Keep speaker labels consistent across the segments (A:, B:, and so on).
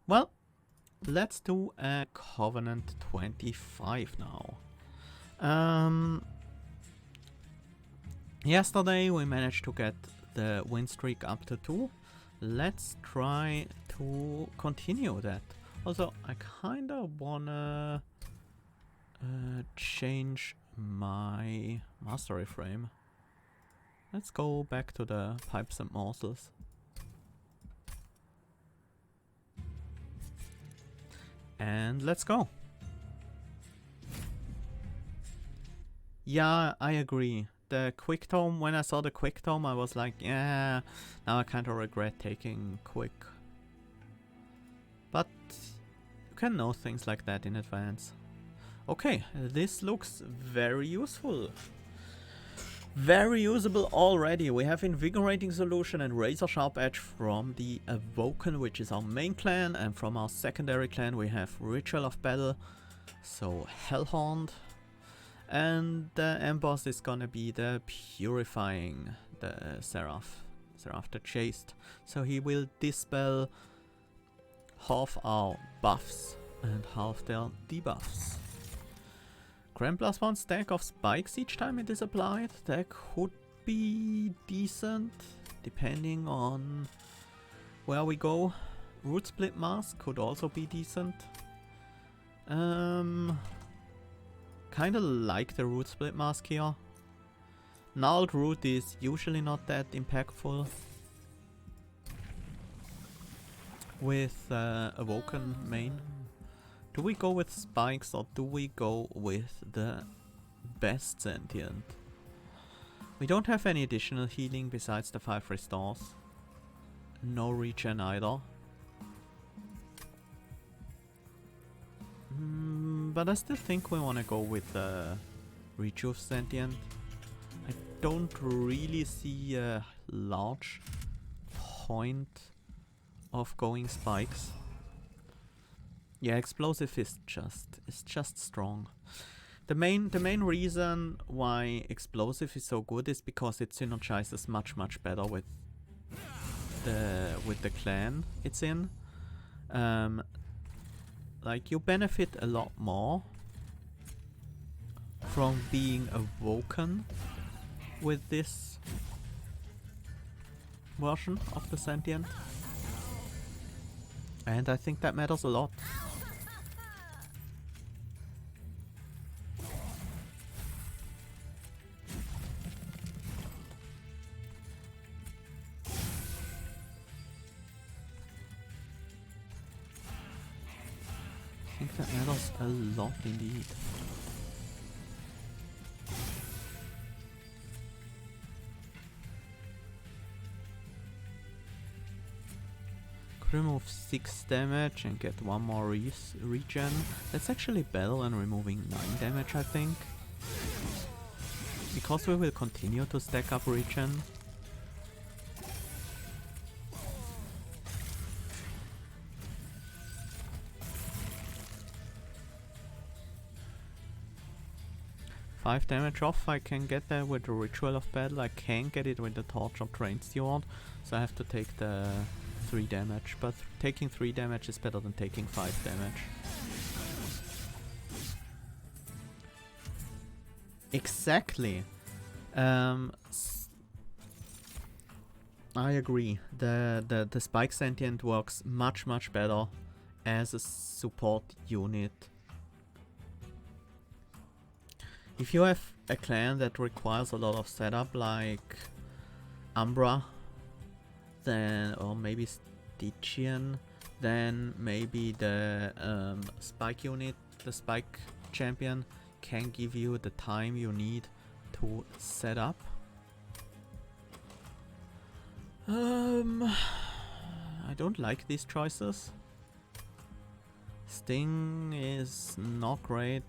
A: Well, let's do a Covenant 25 now. Yesterday we managed to get the win streak up to 2. Let's try to continue that. Also, I kinda wanna change my mastery frame. Let's go back to the pipes and morsels. And let's go. Yeah, I agree. The quick tome, when I saw the quick tome, I was like, yeah, now I kind of regret taking quick. But you can know things like that in advance. Okay, this looks very useful. Very usable already. We have Invigorating Solution and Razor Sharp Edge from the Awoken, which is our main clan, and from our secondary clan we have Ritual of Battle, so Hellhorned. And the end boss is gonna be the Purifying, the Seraph the Chaste. So he will dispel half our buffs and half their debuffs. Grant +1 stack of spikes each time it is applied. That could be decent, depending on where we go. Root Split Mask could also be decent. Kinda like the Root Split Mask here. Gnarled Root is usually not that impactful with Awoken main. Do we go with spikes or do we go with the best sentient? We don't have any additional healing besides the 5 restores. No regen either. But I still think we want to go with the Rejuve sentient. I don't really see a large point of going spikes. Yeah, explosive is just strong. The main reason why explosive is so good is because it synergizes much better with the clan it's in. Like you benefit a lot more from being awoken with this version of the sentient. And I think that matters a lot. I think that matters a lot indeed. Could remove 6 damage and get 1 more regen. That's actually better than removing 9 damage, I think. Because we will continue to stack up regen. Five damage off, I can get there with the Ritual of Battle. I can get it with the Torch of Train Steward, so I have to take the 3 damage. But taking 3 damage is better than taking 5 damage. Exactly. I agree. The Spike Sentient works much better as a support unit. If you have a clan that requires a lot of setup, like Umbra, then or maybe Stygian, then maybe the Spike unit, the Spike champion, can give you the time you need to set up. I don't like these choices. Sting is not great.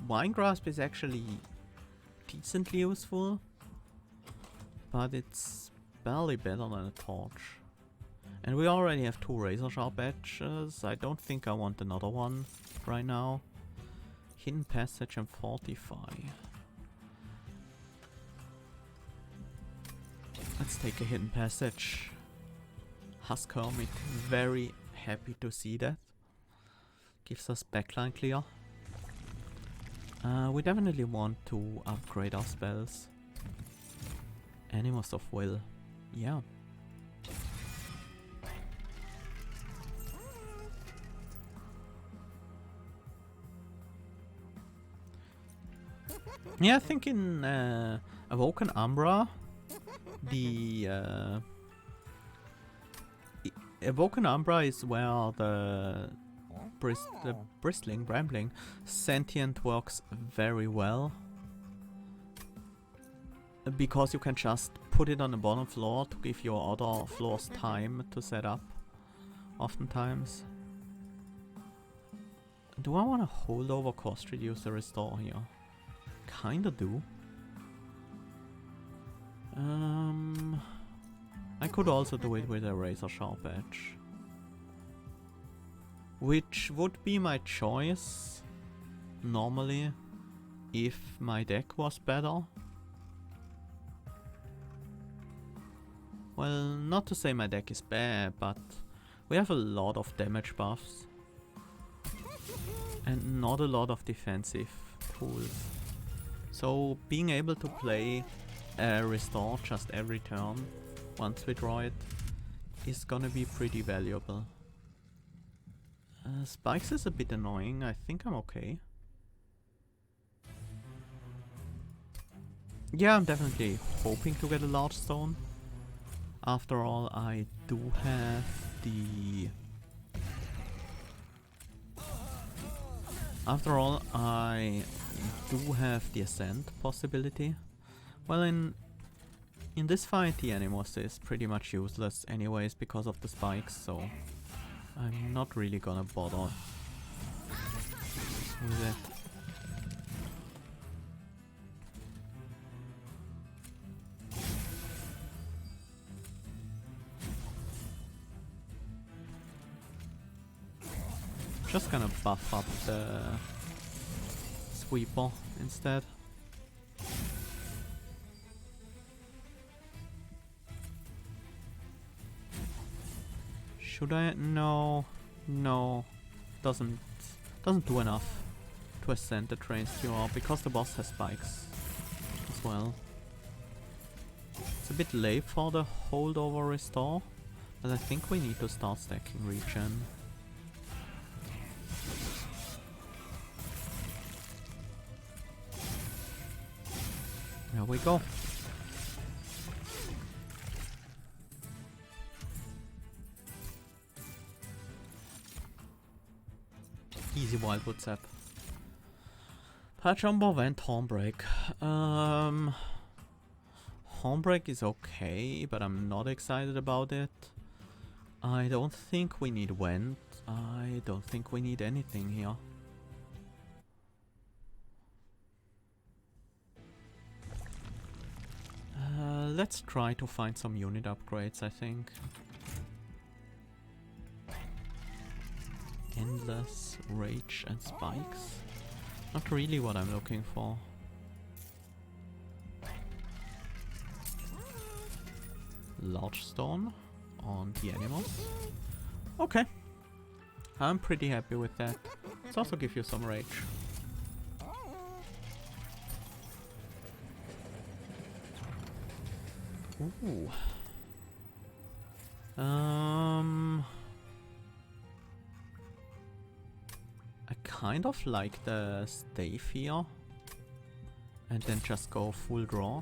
A: Wine Grasp is actually decently useful, but it's barely better than a Torch. And we already have 2 Razor Sharp Edges. I don't think I want another one right now. Hidden Passage and Fortify. Let's take a Hidden Passage. Husk Hermit, very happy to see that. Gives us backline clear. We definitely want to upgrade our spells. Animals of Will. Yeah. Yeah, I think in Awoken Umbra, the Awoken Umbra is where the bristling, brambling sentient works very well. Because you can just put it on the bottom floor to give your other floors time to set up, oftentimes. Do I want to hold over cost reducer restore here? Kinda do. I could also do it with a razor sharp edge, which would be my choice normally if my deck was better. Well, not to say my deck is bad, but we have a lot of damage buffs and not a lot of defensive tools. So being able to play a restore just every turn once we draw it is gonna be pretty valuable. Spikes is a bit annoying. I think I'm okay. Yeah, I'm definitely hoping to get a large stone. After all, I do have the... After all, I do have the Ascent possibility. Well, in this fight, the Animus is pretty much useless anyways because of the spikes, so I'm not really gonna bother with it. Just gonna buff up the sweeper instead. Should I? No, no, doesn't do enough to ascend the train steward because the boss has spikes as well. It's a bit late for the holdover restore, but I think we need to start stacking regen. There we go. Easy Wildwood Sap. Patch Umber Vent Hornbreak. Hornbreak is okay, but I'm not excited about it. I don't think we need Vent. I don't think we need anything here. Let's try to find some unit upgrades, I think. Endless Rage and Spikes. Not really what I'm looking for. Large Stone on the animals. Okay. I'm pretty happy with that. Let's also give you some rage. Ooh. I kind of like the stave here and then just go full draw.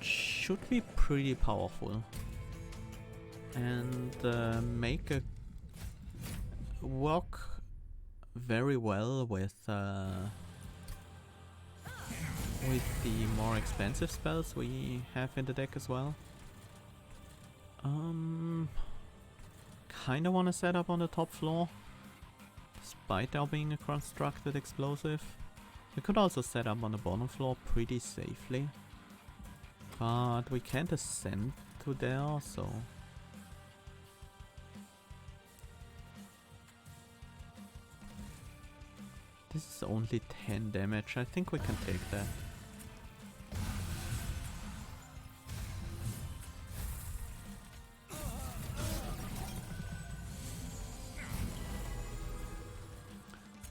A: Should be pretty powerful and make a work very well with the more expensive spells we have in the deck as well. Kinda wanna set up on the top floor, despite there being a constructed explosive. We could also set up on the bottom floor pretty safely, but we can't ascend to there, so... This is only 10 damage, I think we can take that.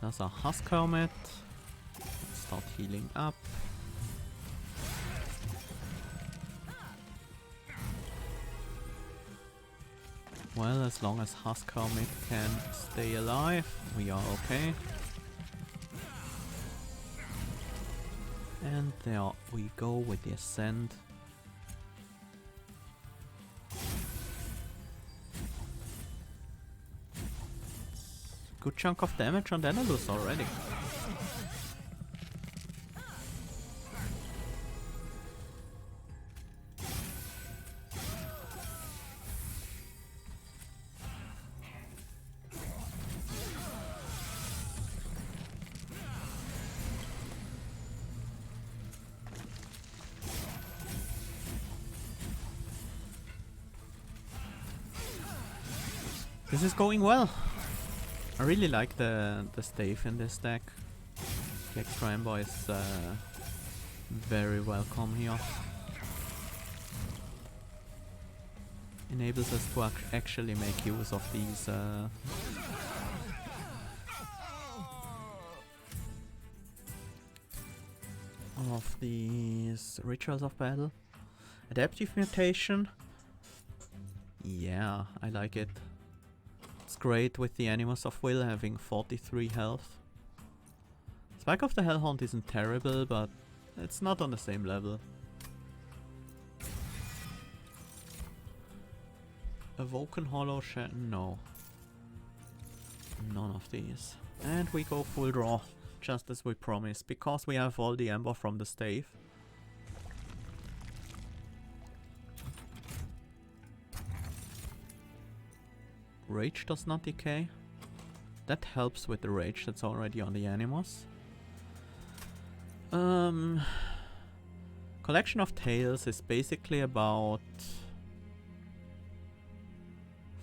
A: There's a Husk Helmet. Let's start healing up. Well, as long as Husk Helmet can stay alive, we are okay. And there we go with the Ascend. Good chunk of damage on Daedalus already. This is going well. I really like the stave in this deck. The extra Ember is very welcome here. Enables us to actually make use of these rituals of battle. Adaptive mutation. Yeah, I like it. It's great with the Animus of Will having 43 health. Spike of the Hellhorned isn't terrible, but it's not on the same level. Awoken Hollow Shell? No. None of these. And we go full draw, just as we promised, because we have all the Ember from the stave. Rage does not decay. That helps with the rage that's already on the Animus. Collection of Tails is basically about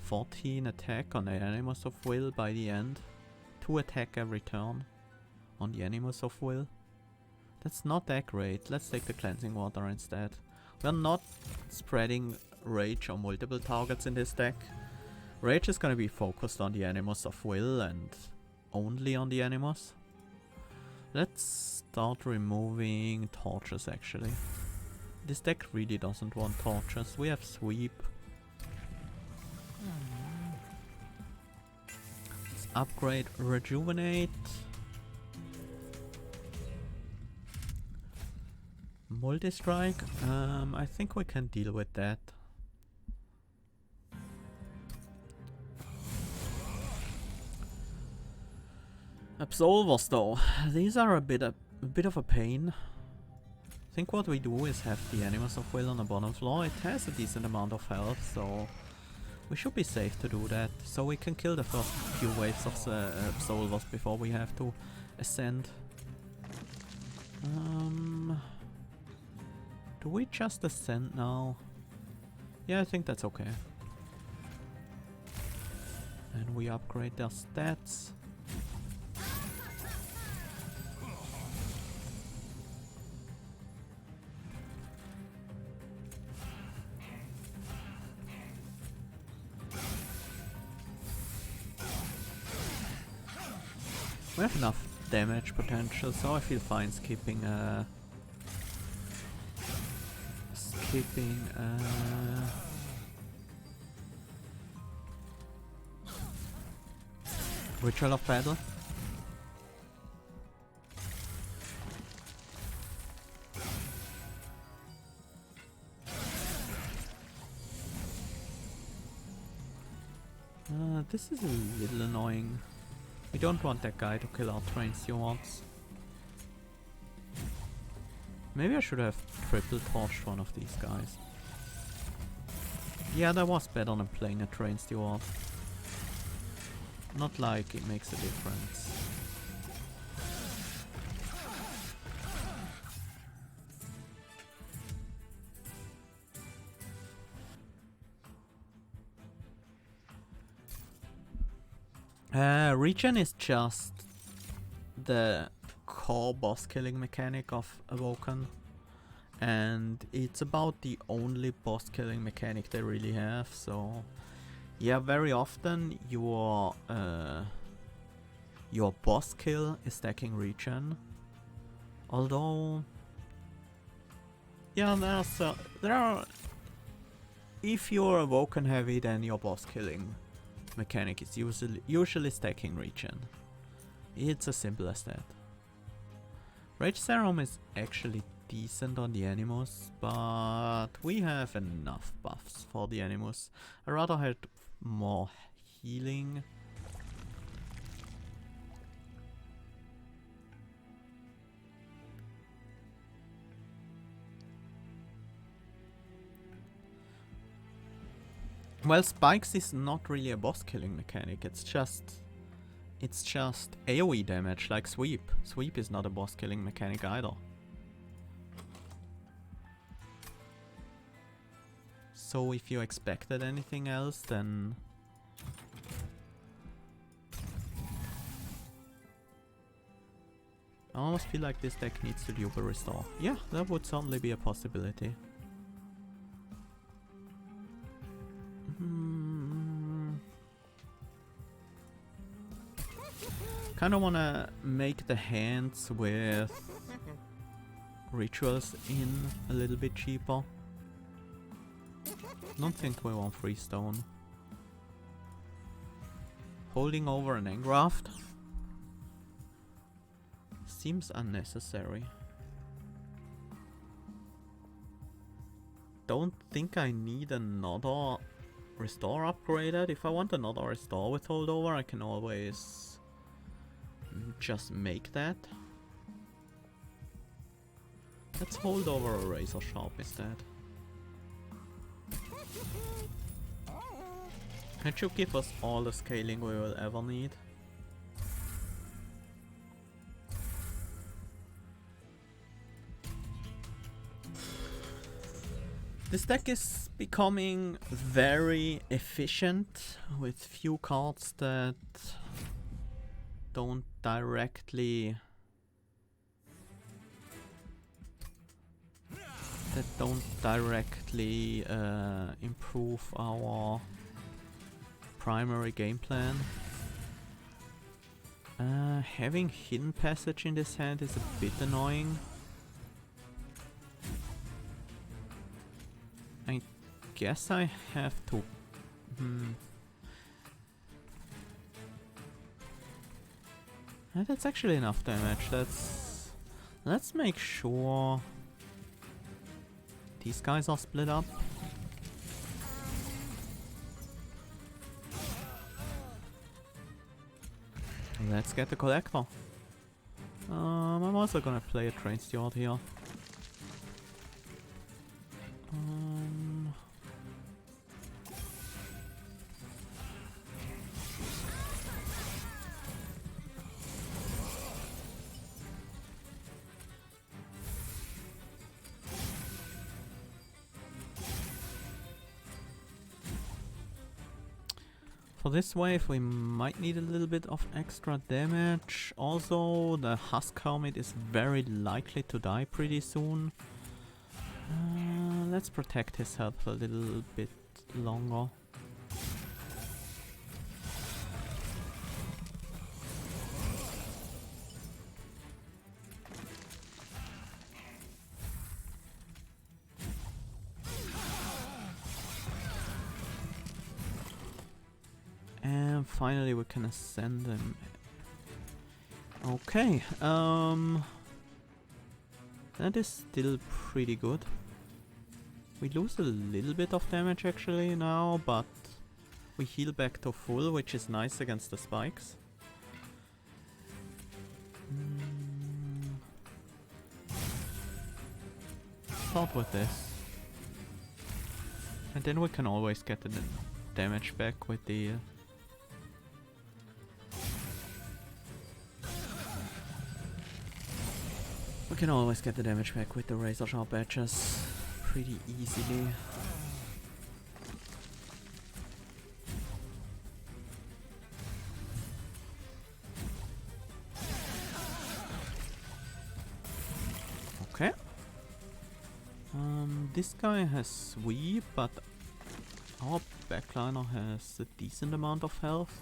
A: 14 attack on the Animus of Will by the end. 2 attack every turn on the Animus of Will. That's not that great. Let's take the Cleansing Water instead. We're not spreading Rage on multiple targets in this deck. Rage is gonna be focused on the Animus of Will and only on the Animus. Let's start removing torches actually. This deck really doesn't want torches. We have Sweep. Let's upgrade Rejuvenate. Multi-strike. I think we can deal with that. Absolvers though, these are a bit of a pain. I think what we do is have the Animus of Will on the bottom floor. It has a decent amount of health, so we should be safe to do that. So we can kill the first few waves of the Absolvers before we have to ascend. Do we just ascend now? Yeah, I think that's okay. And we upgrade their stats. We have enough damage potential, so I feel fine skipping Ritual of Battle. This is a little annoying. We don't want that guy to kill our train stewards. Maybe I should have triple torched one of these guys. Yeah, that was better than playing a train steward. Not like it makes a difference. Regen is just the core boss killing mechanic of Awoken, and it's about the only boss killing mechanic they really have, so yeah, very often your Your boss kill is stacking Regen. Although... yeah, there are... if you're Awoken heavy, then your boss killing mechanic is usually stacking Regen. It's as simple as that. Rage Serum is actually decent on the Animus, but we have enough buffs for the Animus. I rather had more healing. Well, Spikes is not really a boss killing mechanic, it's just AoE damage like Sweep. Sweep is not a boss killing mechanic either. So if you expected anything else, then... I almost feel like this deck needs to dupe a restore. Yeah, that would certainly be a possibility. Kinda wanna make the hands with rituals in a little bit cheaper. Don't think we want freestone. Holding over an engraft seems unnecessary. Don't think I need another restore upgraded. If I want another restore with holdover, I can always just make that. Let's hold over a razor sharp instead. It should give us all the scaling we will ever need. This deck is becoming very efficient with few cards that don't directly improve our primary game plan. Having Hidden Passage in this hand is a bit annoying. I guess I have to... That's actually enough damage. Let's make sure these guys are split up. Let's get the collector. I'm also gonna play a train steward here. For this wave we might need a little bit of extra damage. Also the Husk Helmet is very likely to die pretty soon. Let's protect his health a little bit longer. And finally we can ascend him. Okay, that is still pretty good. We lose a little bit of damage actually now, but we heal back to full, which is nice against the spikes. Start with this. And then we can always get the damage back with the... we can always get the damage back with the razor sharp edges pretty easily. Okay. This guy has sweep, but our backliner has a decent amount of health.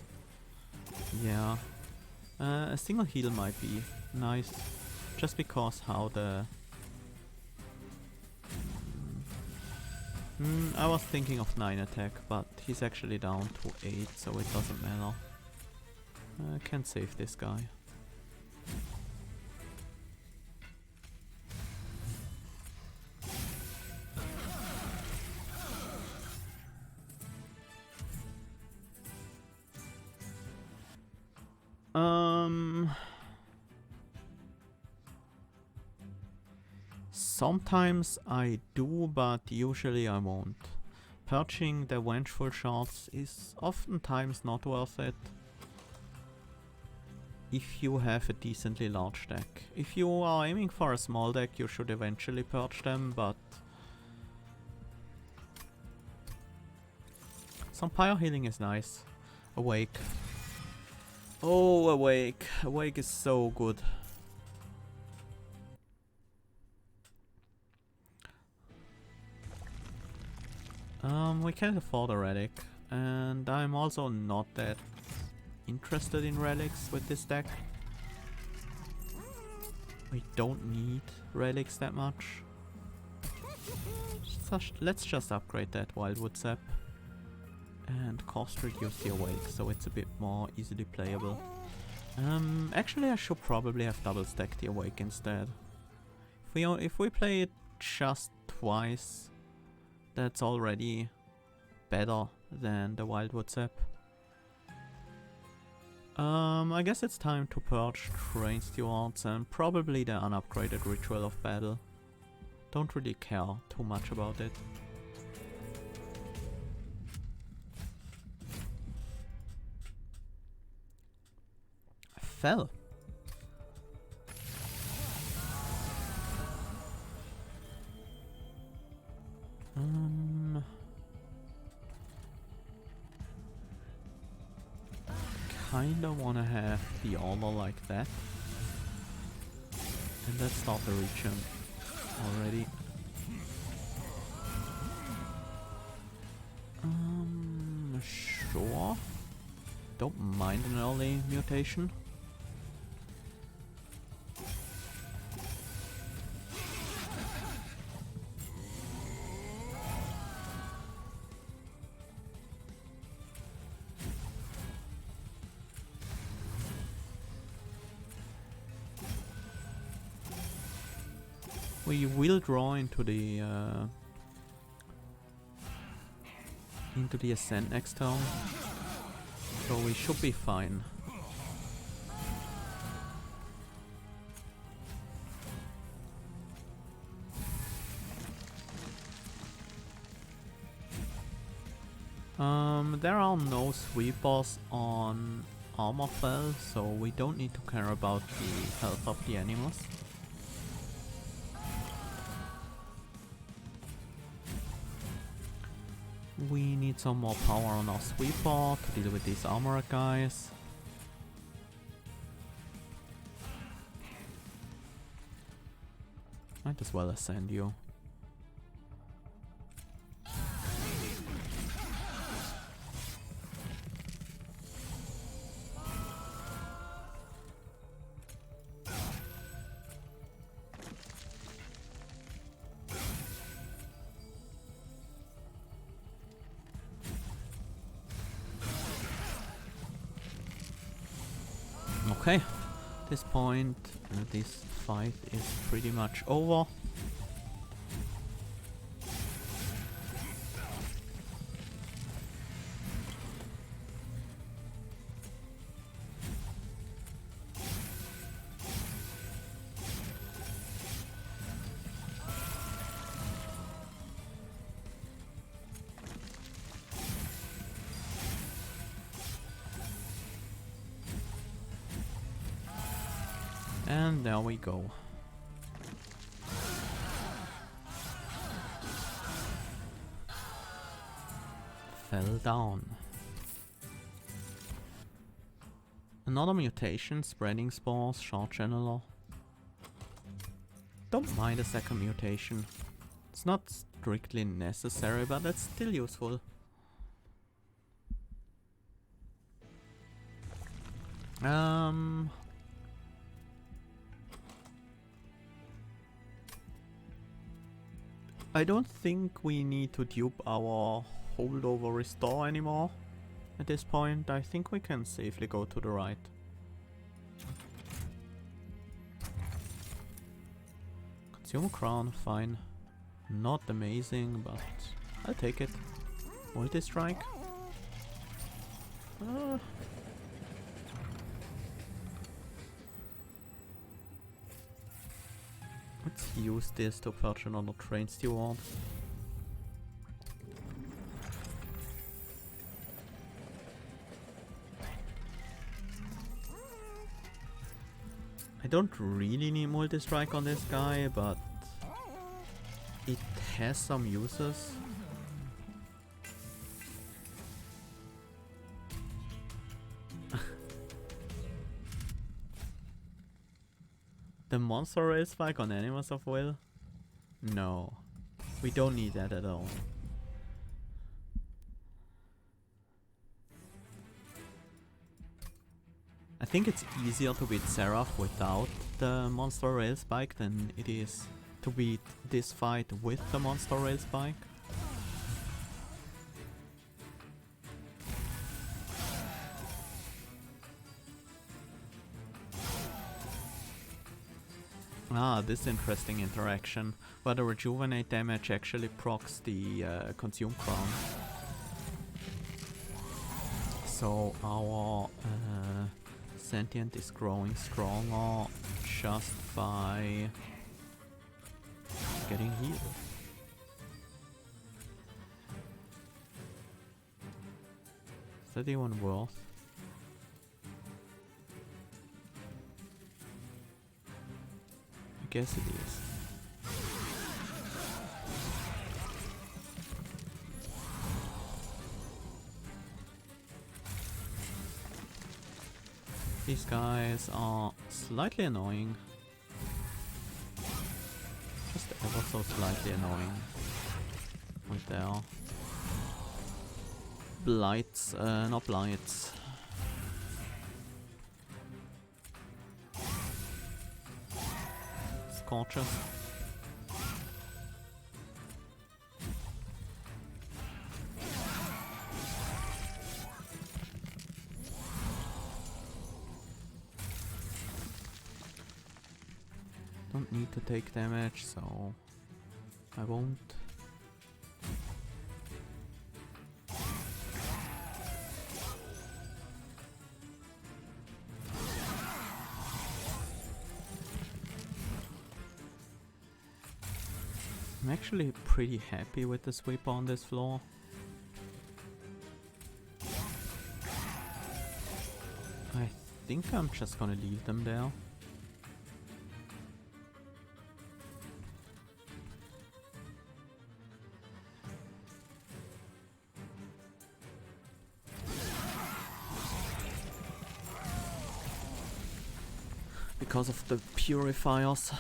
A: Yeah. A single heal might be nice, just because how the... I was thinking of 9 attack, but he's actually down to 8, so it doesn't matter. I can save this guy. Sometimes I do, but usually I won't. Purging the Vengeful Shards is oftentimes not worth it if you have a decently large deck. If you are aiming for a small deck, you should eventually purge them, but some pyro healing is nice. Awake. Oh, Awake. Awake is so good. We can afford a relic, and I'm also not that interested in relics with this deck. We don't need relics that much. Let's just upgrade that Wildwood Sap and cost reduce the Awake, so it's a bit more easily playable. Actually I should probably have double stacked the Awake instead. If we play it just twice, that's already better than the Wildwood Sap. I guess it's time to purge Train Stewards and probably the unupgraded Ritual of Battle. Don't really care too much about it. Fell. Kinda wanna have the armor like that. And let's start the Regen already. Sure. Don't mind an early mutation. We will draw into the Ascent next turn, so we should be fine. There are no sweepers on Armorfell, so we don't need to care about the health of the animals. We need some more power on our sweeper to deal with these armored guys. Might as well ascend you. Okay, at this point, this fight is pretty much over. And there we go. Fell down. Another mutation, spreading spores, shard channeler. Don't mind a second mutation. It's not strictly necessary, but it's still useful. Um... I don't think we need to dupe our holdover restore anymore at this point. I think we can safely go to the right. Consumer crown, fine. Not amazing, but I'll take it. Multi-strike. Let's use this to purchase another train steward. I don't really need multi-strike on this guy, but it has some uses. The monster rail spike on Animals of Will? No. We don't need that at all. I think it's easier to beat Seraph without the monster rail spike than it is to beat this fight with the monster rail spike. Ah, this interesting interaction, where the rejuvenate damage actually procs the consume crown. So our sentient is growing stronger just by getting healed. Is that even worth? I guess it is. These guys are slightly annoying. Just ever so slightly annoying. Right there. Blights, not blights. Scorchers. Don't need to take damage, so I won't. I'm actually pretty happy with the sweeper on this floor. I think I'm just gonna leave them there. Because of the purifiers.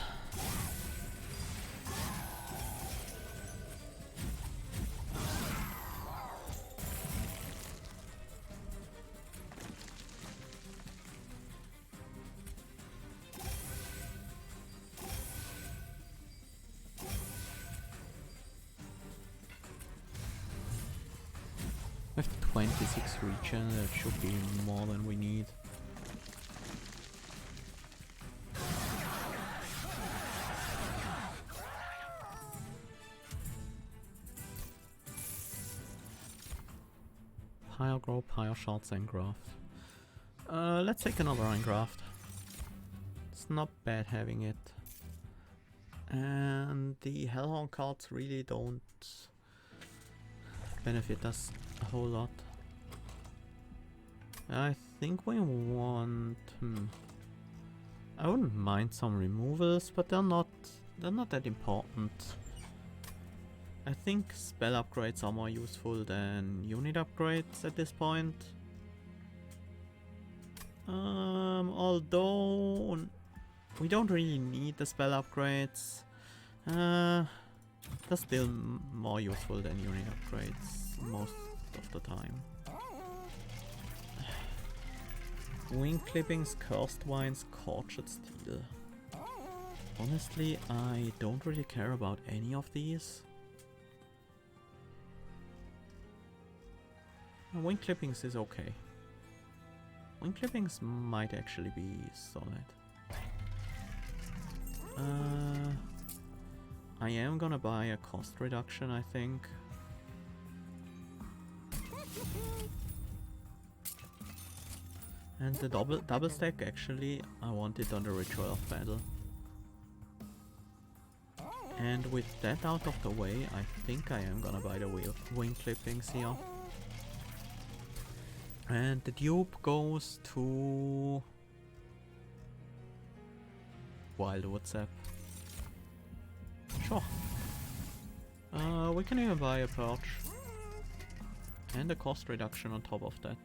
A: We have 26 regen, that should be more than we need. Higher growth, higher shots and graft. Let's take another engraft. It's not bad having it. And the Hellhorned cards really don't benefit us a whole lot. I think we want... I wouldn't mind some removals, but they're not that important. I think spell upgrades are more useful than unit upgrades at this point. Although we don't really need the spell upgrades. They're still more useful than unit upgrades most of the time. Wing clippings, cursed vines, tortured steel. Honestly, I don't really care about any of these. Wing clippings is okay. Wing clippings might actually be solid. I am gonna buy a cost reduction, I think. And the double stack, actually, I want it on the Ritual of Battle. And with that out of the way, I think I am gonna buy the wing clippings here. And the dupe goes to Wildwood Sap. Sure. We can even buy a perch. And a cost reduction on top of that.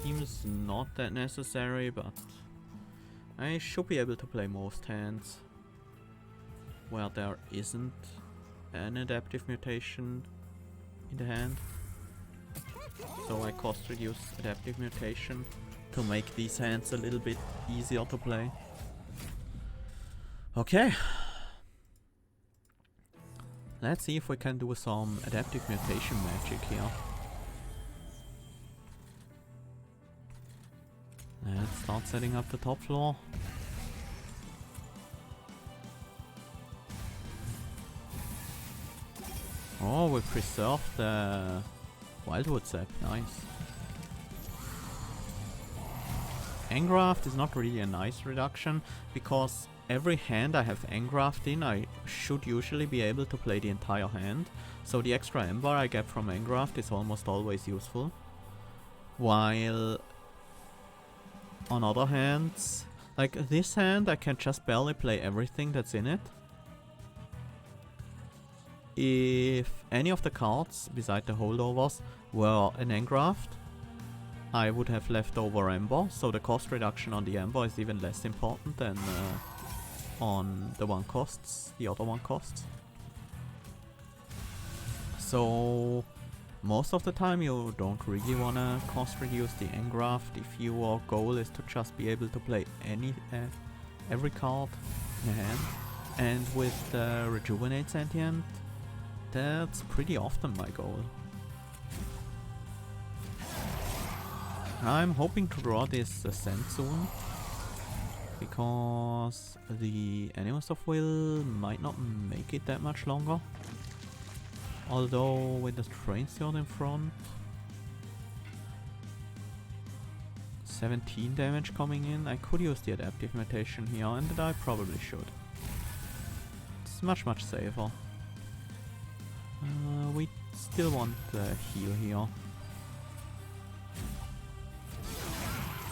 A: Seems not that necessary, but I should be able to play most hands where there isn't an adaptive mutation in the hand. So I cost reduce adaptive mutation to make these hands a little bit easier to play. Okay. Let's see if we can do some adaptive mutation magic here. Let's start setting up the top floor. Oh, we preserved the Wildwood Sap, nice. Engraft is not really a nice reduction, because every hand I have Engraft in, I should usually be able to play the entire hand. So the extra Ember I get from Engraft is almost always useful. While on other hands, like this hand, I can just barely play everything that's in it. If any of the cards, beside the holdovers, were an Engraft, I would have leftover Ember, so the cost reduction on the Ember is even less important than on the other one costs. So most of the time you don't really wanna cost reduce the Engraft if your goal is to just be able to play every card in the hand. And with Rejuvenate Sentient, that's pretty often my goal. I'm hoping to draw this Ascent soon, because the Animus of Will might not make it that much longer. Although with the Train Sword in front, 17 damage coming in, I could use the Adaptive Mutation here, and I probably should. It's much safer. We still want the heal here.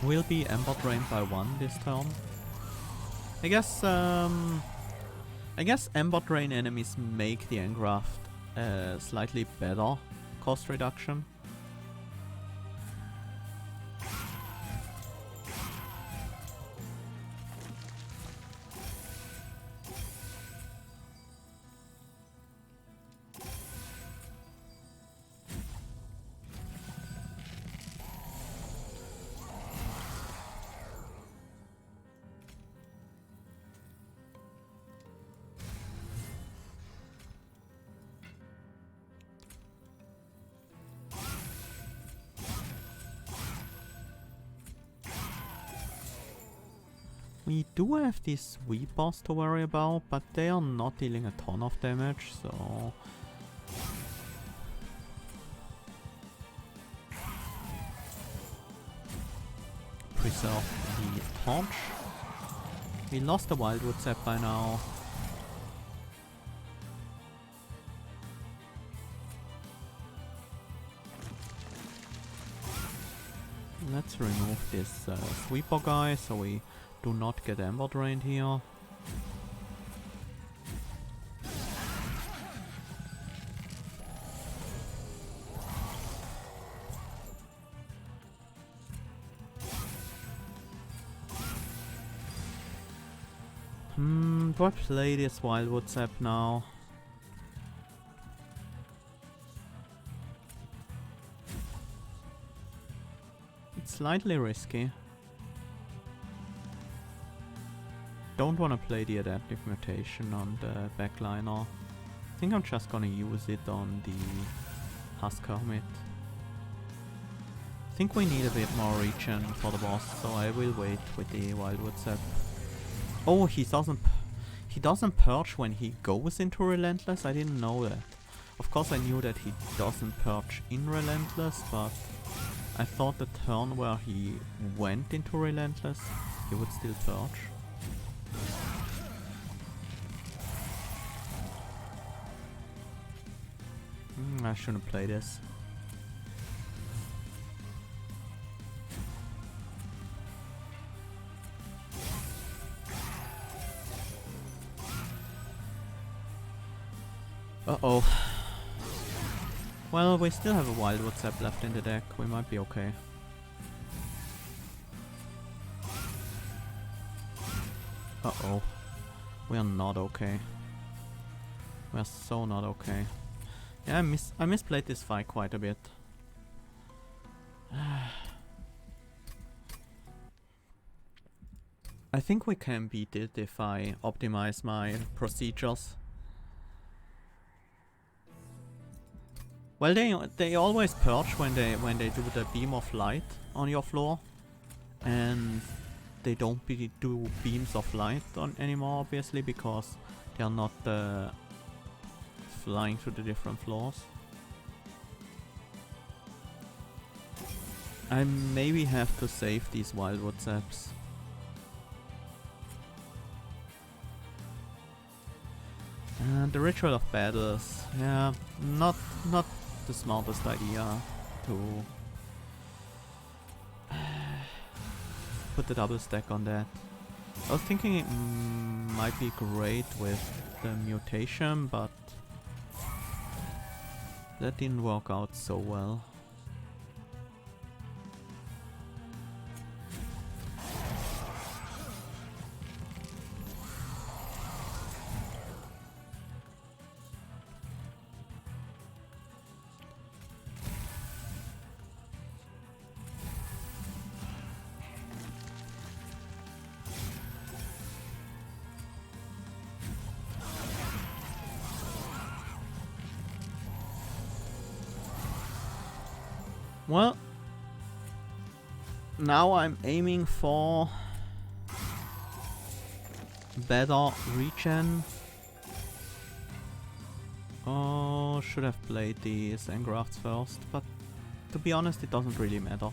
A: Will be Ember drained by 1 this turn. I guess Ember Drain enemies make the Engraft slightly better cost reduction. We do have these Sweepers to worry about, but they are not dealing a ton of damage, so... Preserve the Torch. We lost the Wildwood Sap by now. Let's remove this Sweeper guy, so we do not get Ember drained here. Do I play this Wildwood Sap now? slightly risky. Don't want to play the adaptive mutation on the backliner. I think I'm just gonna use it on the Husk Hermit. I think we need a bit more regen for the boss, so I will wait with the Wildwood Sap. Oh, he doesn't purge when he goes into Relentless? I didn't know that. Of course I knew that he doesn't purge in Relentless, but I thought the turn where he went into Relentless, he would still purge. I shouldn't play this. Uh-oh. Well, we still have a Wildwood Sap left in the deck. We might be okay. Uh-oh. We are not okay. We are so not okay. Yeah, I misplayed this fight quite a bit. I think we can beat it if I optimize my procedures. Well, they always purge when they do the beam of light on your floor, and they don't do beams of light on anymore, obviously, because they are not flying to the different floors. I maybe have to save these Wildwood Saps. And the Ritual of Battles, yeah, not the smartest idea to put the double stack on that. I was thinking it might be great with the mutation, but that didn't work out so well. Well, now I'm aiming for better regen. Oh, should have played the Zangrafts first, but to be honest, it doesn't really matter.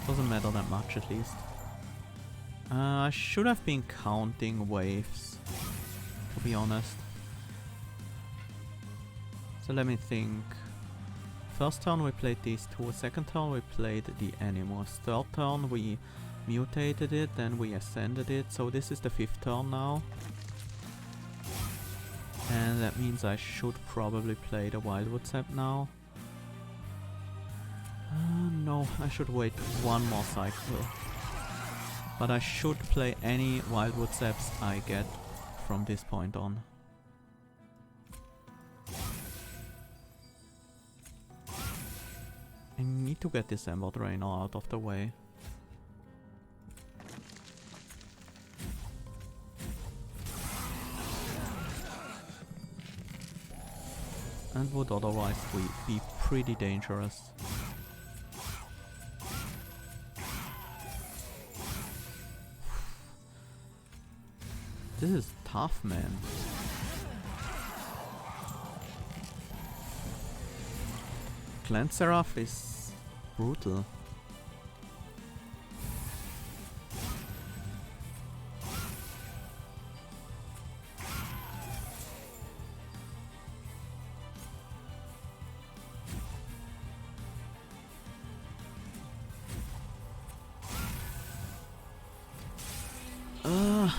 A: Doesn't matter that much, at least. I should have been counting waves, to be honest. So let me think. First turn we played these two, second turn we played the Animus, third turn we mutated it, then we ascended it, so this is the fifth turn now. And that means I should probably play the Wildwood Sap now. No, I should wait one more cycle. But I should play any Wildwood Saps I get from this point on. I need to get this Ember Drainer out of the way. And would otherwise be pretty dangerous. This is tough, man. Clan Seraph is brutal.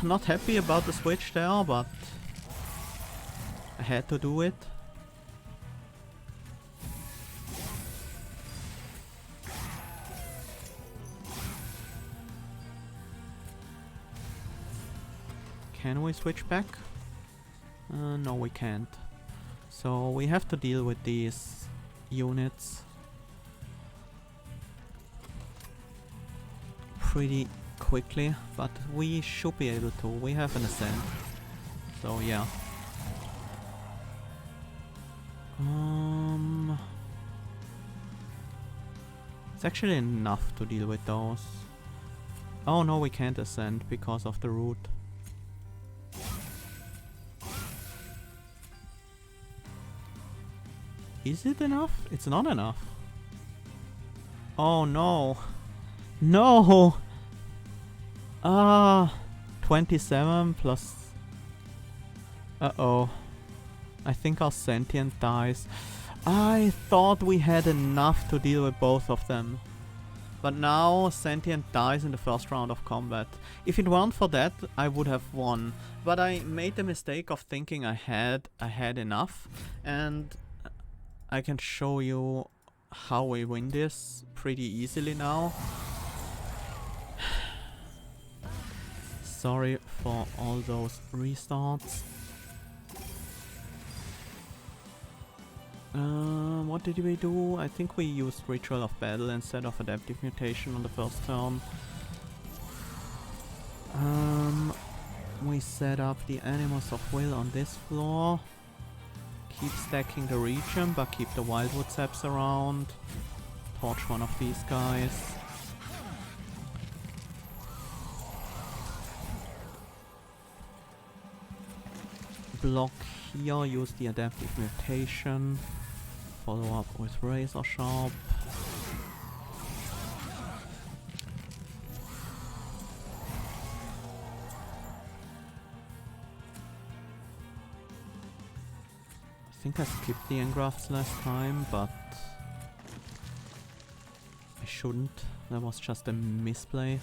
A: Not happy about the switch there, but I had to do it. Can we switch back? No, we can't. So we have to deal with these units. pretty quickly, but we should be able to. We have an ascent, so yeah. It's actually enough to deal with those. Oh no, we can't ascend because of the route. Is it enough? It's not enough. Oh no. No! 27 plus... Uh-oh. I think our sentient dies. I thought we had enough to deal with both of them. But now sentient dies in the first round of combat. If it weren't for that, I would have won. But I made the mistake of thinking I had enough. And I can show you how we win this pretty easily now. Sorry for all those restarts. What did we do? I think we used Ritual of Battle instead of Adaptive Mutation on the first turn. We set up the Animals of Will on this floor. Keep stacking the Regen, but keep the Wildwood Saps around. Torch one of these guys. Block here, use the Adaptive Mutation. Follow up with Razor Sharp. I think I skipped the engrafts last time, but I shouldn't. That was just a misplay.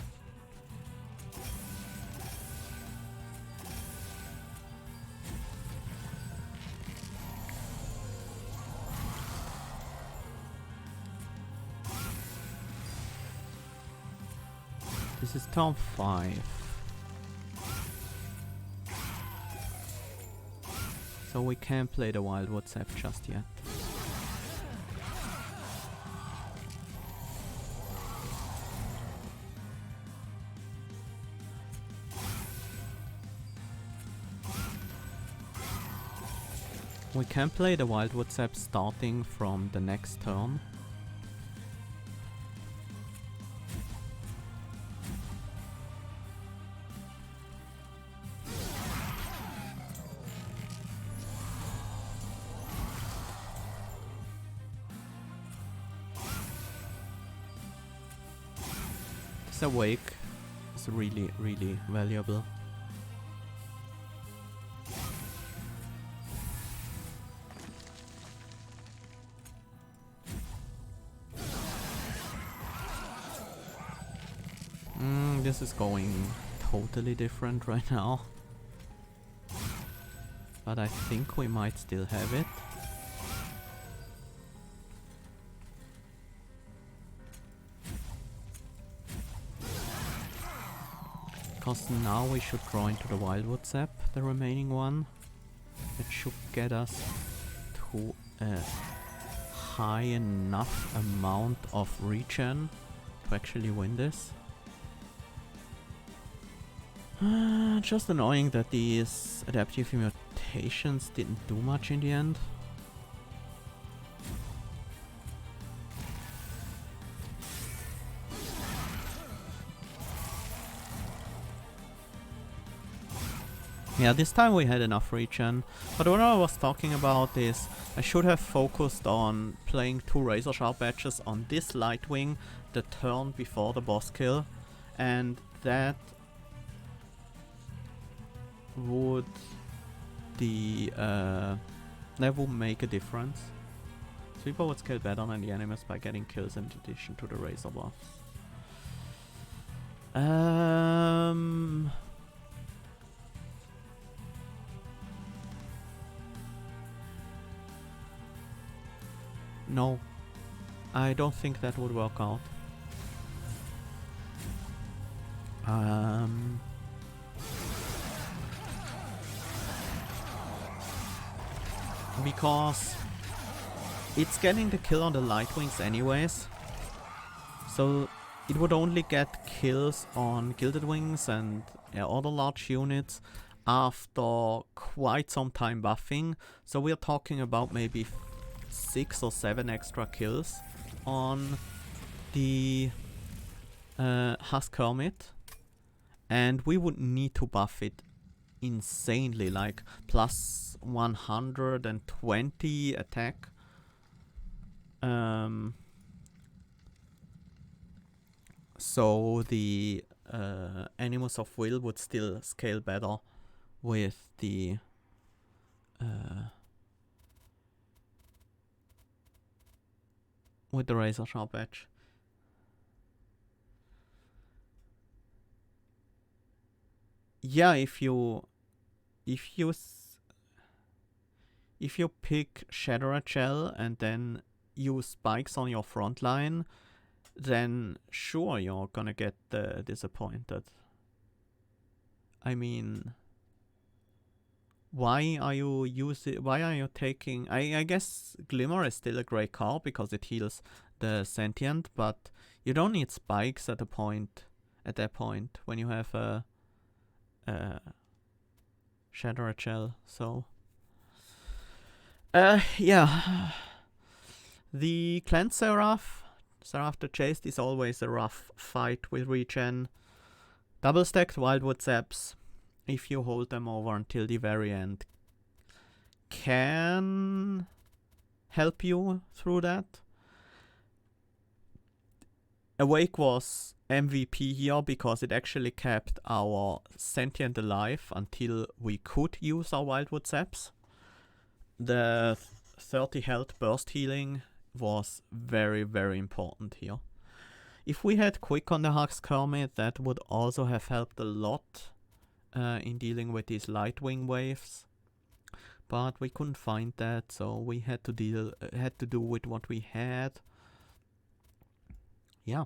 A: This is turn 5. So we can't play the Wildwood Sap just yet. We can play the Wildwood Sap starting from the next turn. This Awake is really, really valuable. This is going totally different right now. But I think we might still have it. Because now we should draw into the Wildwood Sap, the remaining one. It should get us to a high enough amount of regen to actually win this. Just annoying that these adaptive mutations didn't do much in the end. Yeah, this time we had enough regen, but what I was talking about is I should have focused on playing 2 Razor Sharp badges on this Lightwing the turn before the boss kill, and that would make a difference. Sweeper would scale better than the enemies by getting kills in addition to the Razor buffs. No, I don't think that would work out. Because it's getting the kill on the Lightwings anyways. So it would only get kills on Gilded Wings and other large units after quite some time buffing. So we're talking about maybe 6 or 7 extra kills on the Husk Hermit. And we would need to buff it insanely, like plus 120 attack. So the Animus of Will would still scale better with the Razor Sharp Edge. Yeah, if you pick Shadow Gel and then use spikes on your front line, then sure you're gonna get disappointed. I mean, why are you taking... I guess Glimmer is still a great card because it heals the Sentient, but you don't need spikes at that point when you have a Shadow Gel, so... yeah. The Clan Seraph the Chaste is always a rough fight with Regen. Double stacked Wildwood Zaps, if you hold them over until the very end, can help you through that. Awake was MVP here because it actually kept our Sentient alive until we could use our Wildwood Zaps. The 30 health burst healing was very, very important here. If we had Quick on the Husk Hermit, that would also have helped a lot in dealing with these Lightwing waves. But we couldn't find that, so we had to do with what we had.